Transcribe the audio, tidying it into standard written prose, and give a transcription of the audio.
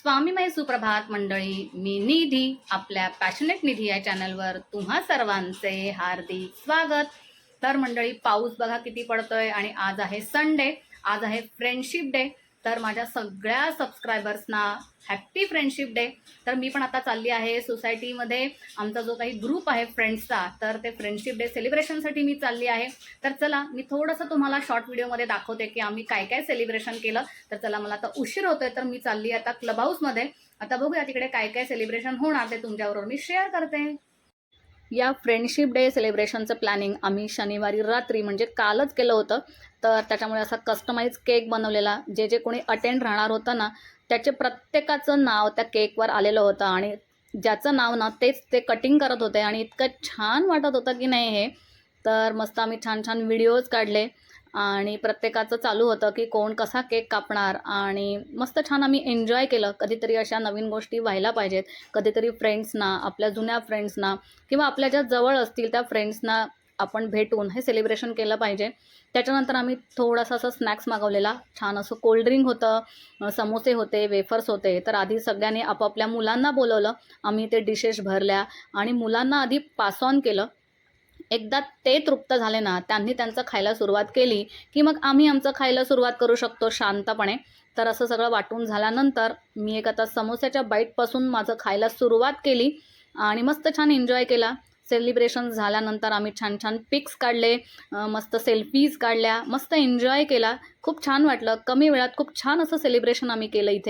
स्वामीमय सुप्रभात मंडळी, मी निधी, आपल्या पॅशनेट निधी या चॅनलवर तुम्हा सर्वांचे हार्दिक स्वागत. तर मंडळी, पाऊस बघा किती पडतोय आणि आज आहे संडे, आज आहे फ्रेंडशिप डे. तर माझ्या सगळ्या सबस्क्रायबर्सना हॅप्पी फ्रेंडशिप डे. तर मी पण आता चालली आहे सोसायटीमध्ये, आमचा जो काही ग्रुप आहे फ्रेंड्सचा, तर ते फ्रेंडशिप डे सेलिब्रेशनसाठी मी चालली आहे. तर चला, मी थोडंसं तुम्हाला शॉर्ट व्हिडिओमध्ये दाखवते की आम्ही काय काय सेलिब्रेशन केलं. तर चला, मला आता उशीर होतोय, तर मी चालली आता क्लब हाऊसमध्ये. आता बघूया तिकडे काय काय सेलिब्रेशन होणार ते तुमच्याबरोबर मी शेअर करते. या फ्रेंडशिप डे सेलिब्रेशनचं प्लॅनिंग आम्ही शनिवारी रात्री म्हणजे कालच केलं होतं. तर त्याच्यामुळे असा कस्टमाइज केक बनवलेला, जे जे कोणी अटेंड राहणार होतं ना, त्याचे प्रत्येकाचं नाव त्या केकवर आलेलं होतं आणि ज्याचं नाव ना तेच ते कटिंग करत होते आणि इतकं छान वाटत होतं की नाही हे. तर मस्त आम्ही छान छान व्हिडिओज काढले आणि प्रत्येकाचं चालू होतं की कोण कसा केक कापणार आणि मस्त छान आम्ही एन्जॉय केलं. कधीतरी अशा नवीन गोष्टी व्हायला पाहिजेत. कधीतरी फ्रेंड्सना, आपल्या जुन्या फ्रेंड्सना किंवा आपल्या ज्या जवळ असतील त्या फ्रेंड्सना आपण भेटून हे सेलिब्रेशन केलं पाहिजे. त्याच्यानंतर आम्ही थोडासा असं स्नॅक्स मागवलेला. छान असं कोल्ड्रिंक होतं, समोसे होते, वेफर्स होते. तर आधी सगळ्यांनी आपापल्या मुलांना बोलवलं. आम्ही ते डिशेस भरल्या आणि मुलांना आधी पास ऑन केलं. एकदा ते तृप्त झाले ना, त्यांनी त्यांचं खायला सुरुवात केली की मग आम्ही आमचं खायला सुरुवात करू शकतो शांतपणे. तर असं सगळं वाटून झाल्यानंतर मी एक आता समोस्याच्या बाईटपासून माझं खायला सुरुवात केली आणि मस्त छान एन्जॉय केला. सेलिब्रेशन झाल्यानंतर आम्ही छान छान पिक्स काढले, मस्त सेल्फीज काढल्या, मस्त एन्जॉय केला. खूप छान वाटलं. कमी वेळात खूप छान असं सेलिब्रेशन आम्ही केलं इथे.